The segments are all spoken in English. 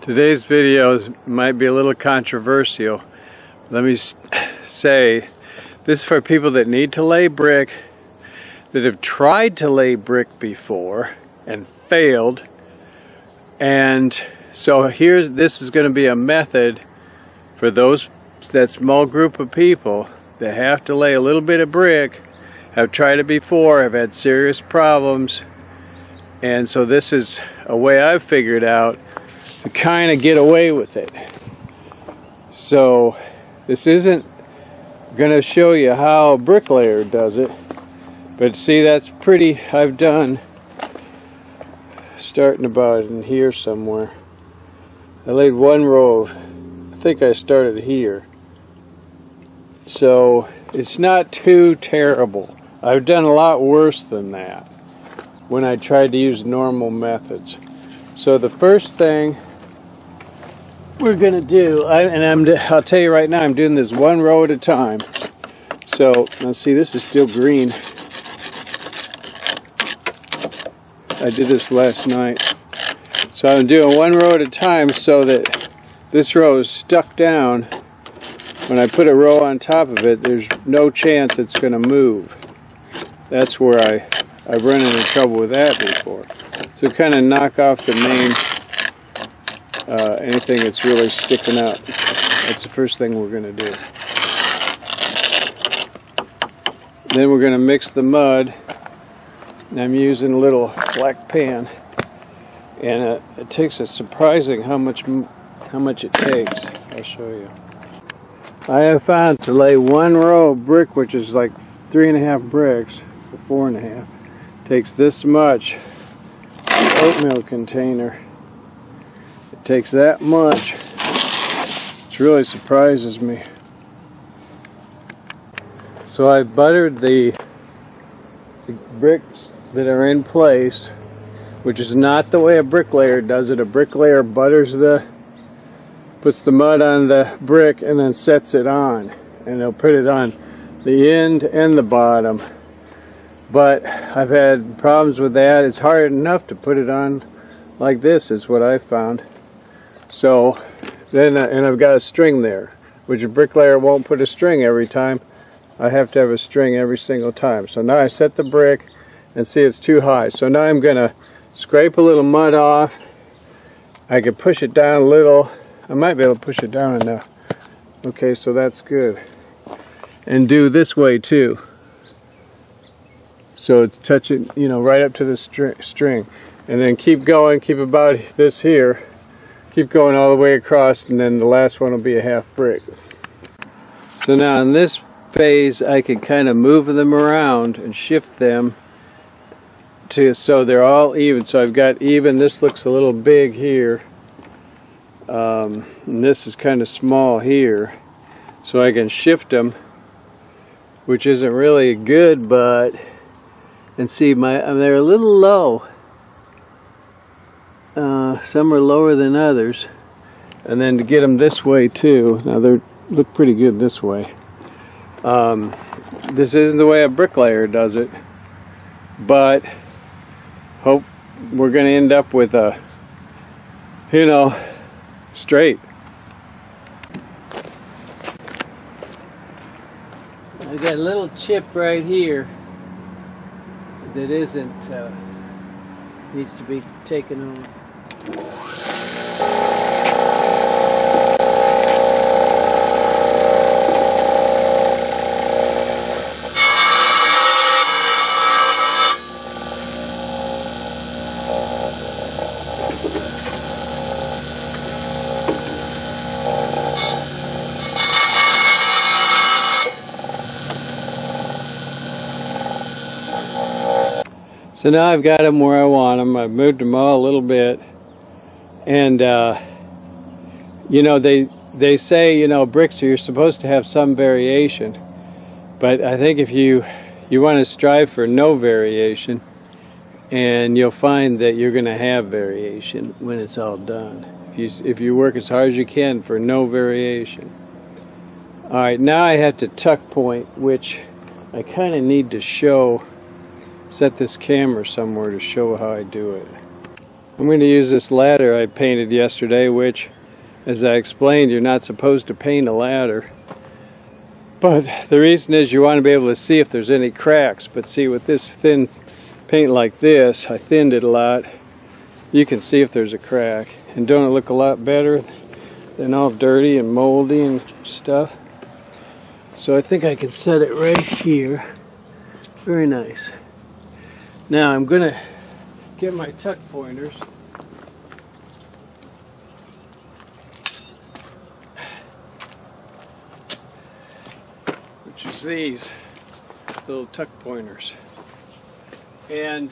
Today's video might be a little controversial. Let me say, this is for people that need to lay brick, that have tried to lay brick before and failed. And so this is going to be a method for that small group of people that have to lay a little bit of brick, have tried it before, have had serious problems. And so this is a way I've figured out to kind of get away with it. So this isn't going to show you how a bricklayer does it, but see, that's pretty, I've done, starting about in here somewhere. I laid one row, I think I started here. So it's not too terrible. I've done a lot worse than that when I tried to use normal methods. So the first thing we're gonna do, I'll tell you right now, I'm doing this one row at a time. So let's see, this is still green. I did this last night. So I'm doing one row at a time so that this row is stuck down. When I put a row on top of it, there's no chance it's gonna move. That's where I've run into trouble with that before. So kind of knock off the main anything that's really sticking up. That's the first thing we're going to do. Then we're going to mix the mud. I'm using a little black pan, and it takes a surprising how much it takes. I'll show you. I have found to lay one row of brick, which is like 3.5 bricks, or 4.5, takes this much oatmeal container. It takes that much. It really surprises me. So I buttered the bricks that are in place, which is not the way a bricklayer does it. A bricklayer puts the mud on the brick and then sets it on, and they'll put it on the end and the bottom. But I've had problems with that. It's hard enough to put it on like this, is what I found. So then, and I've got a string there, which a bricklayer won't put a string every time. I have to have a string every single time. So now I set the brick and see it's too high. So now I'm going to scrape a little mud off. I can push it down a little. I might be able to push it down enough. Okay, so that's good. And do this way too. So it's touching, right up to the string. And then keep going, keep about this here. Keep going all the way across, and then the last one will be a half brick. So now in this phase, I can kind of move them around and shift them so they're all even. So I've got even, this looks a little big here. And this is kind of small here. So I can shift them, which isn't really good, but, and see, they're a little low. Some are lower than others. And then to get them this way too. Now they look pretty good this way. This isn't the way a bricklayer does it, but hope we're going to end up with a, straight. I got a little chip right here that needs to be taken on. So now I've got them where I want them. I've moved them all a little bit. And, they say, bricks, you're supposed to have some variation. But I think if you want to strive for no variation, and you'll find that you're going to have variation when it's all done. If you work as hard as you can for no variation. Alright, now I have to tuck point, which I kind of need to set this camera somewhere to show how I do it. I'm going to use this ladder I painted yesterday, which, as I explained, you're not supposed to paint a ladder. But the reason is you want to be able to see if there's any cracks. But see, with this thin paint like this, I thinned it a lot, you can see if there's a crack. And don't it look a lot better than all dirty and moldy and stuff? So I think I can set it right here. Very nice. Now I'm going to get my tuck pointers. Which is these little tuck pointers. And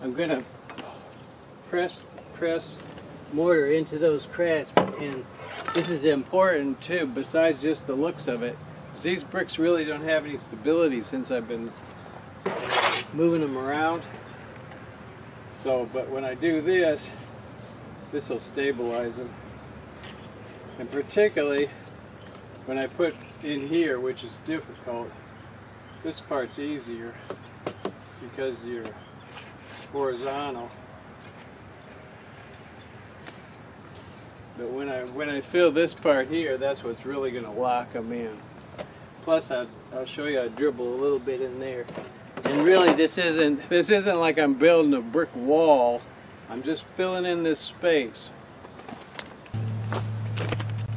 I'm going to press mortar into those cracks. And this is important too, besides just the looks of it. These bricks really don't have any stability since I've been moving them around. So, but when I do this, this will stabilize them. And particularly when I put in here, which is difficult, this part's easier because you're horizontal. But when I fill this part here, that's what's really going to lock them in. Plus, I'll show you I dribble a little bit in there. And really, this isn't like I'm building a brick wall. I'm just filling in this space.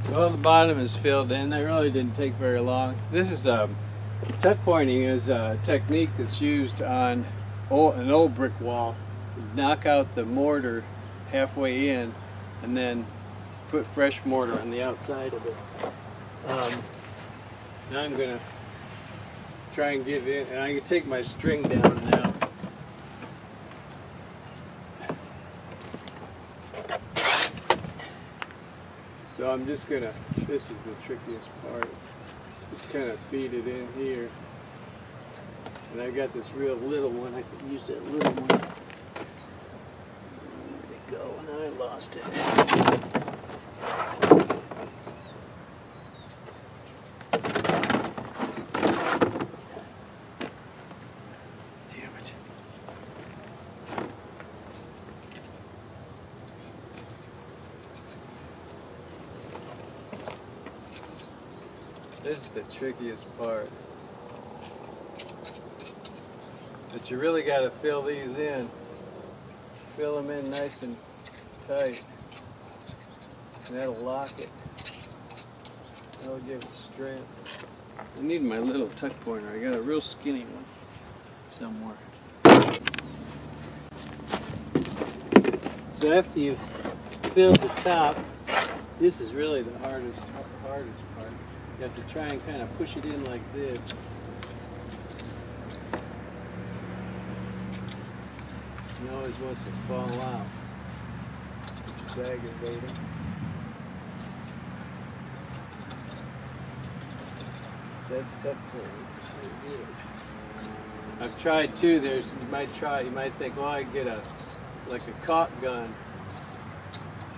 Well, the bottom is filled in. That really didn't take very long. This is tuck pointing is a technique that's used on an old brick wall. You knock out the mortar halfway in, and then put fresh mortar on the outside of it. Now I'm going to try and get in, and I can take my string down now. So I'm just going to, this is the trickiest part, just kind of feed it in here. And I got this real little one, I can use that little one. There we go, and I lost it. This is the trickiest part. But you really got to fill these in. Fill them in nice and tight. And that'll lock it. That'll give it strength. I need my little tuck pointer. I got a real skinny one somewhere. So after you fill the top, this is really the hardest part. You have to try and kind of push it in like this. And it always wants to fall out, which is aggravating. That's tough for me. I've tried too. You might think, well, I get like a caulk gun.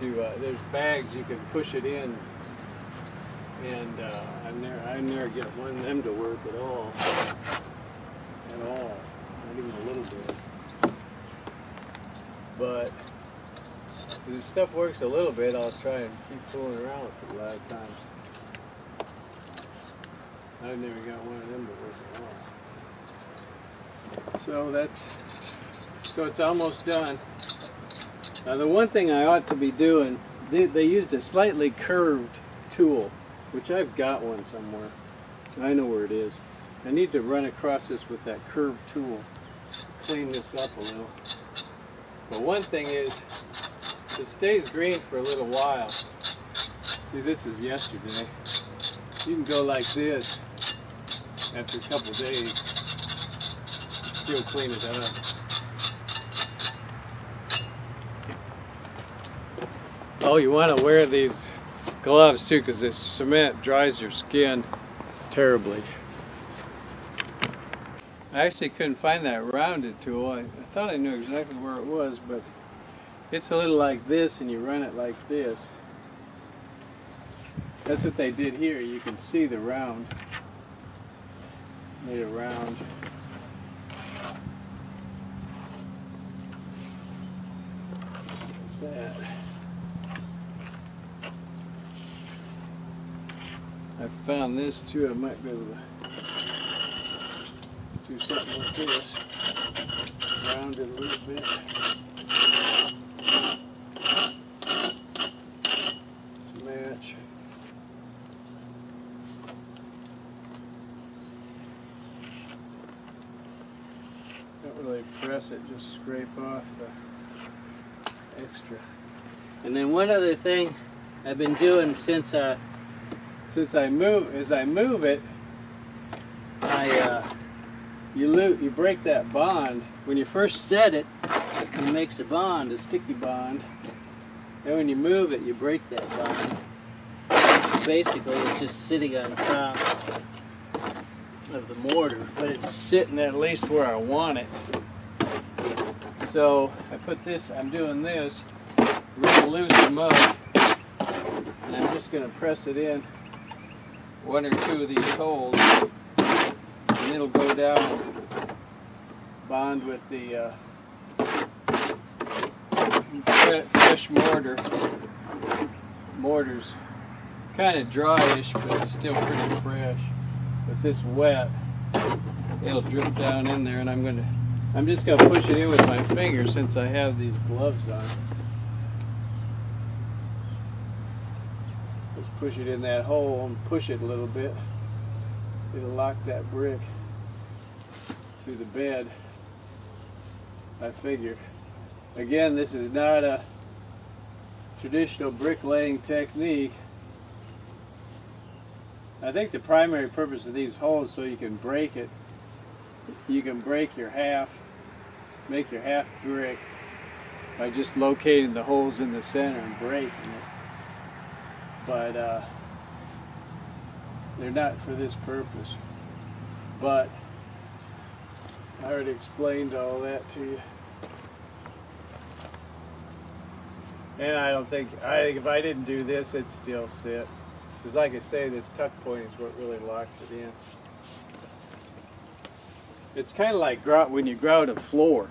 There's bags you can push it in. And I never get one of them to work at all. Not even a little bit. But if the stuff works a little bit, I'll try and keep fooling around with it a lot of times. I've never got one of them to work at all. So it's almost done. Now the one thing I ought to be doing, they used a slightly curved tool, which I've got one somewhere. I know where it is. I need to run across this with that curved tool, clean this up a little. But one thing is, it stays green for a little while. See, this is yesterday. You can go like this after a couple of days, still clean it up. Oh, you want to wear these gloves too, because this cement dries your skin terribly. I actually couldn't find that rounded tool. I thought I knew exactly where it was, but it's a little like this and you run it like this. That's what they did here. You can see the round. Made a round. that. I found this too. I might be able to do something with this. Round it a little bit. To match. Don't really press it, just scrape off the extra. And then one other thing I've been doing since I move it, you break that bond. when you first set it, it makes a bond, a sticky bond. And when you move it, you break that bond. Basically, it's just sitting on top of the mortar, but it's sitting at least where I want it. So I'm doing this, real loose them up, and I'm just going to press it in one or two of these holes, and it'll go down and bond with the fresh mortar's kind of dryish, but it's still pretty fresh. With this wet, it'll drip down in there, and I'm just gonna push it in with my fingers since I have these gloves on. Just push it in that hole and push it a little bit. It'll lock that brick to the bed, I figure. Again, this is not a traditional bricklaying technique. I think the primary purpose of these holes is so you can break it. You can break your half, make your half brick by just locating the holes in the center and breaking it. But they're not for this purpose. But I already explained all that to you. And I think if I didn't do this, it'd still sit. Because like I say, this tuck point is what really locks it in. It's kind of like when you grout a floor.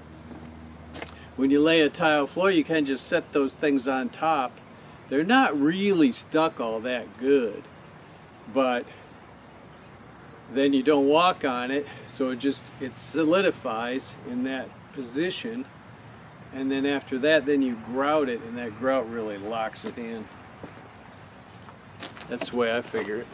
When you lay a tile floor, you can just set those things on top. They're not really stuck all that good, but then you don't walk on it, so it solidifies in that position, and then after that, then you grout it, and that grout really locks it in. That's the way I figure it.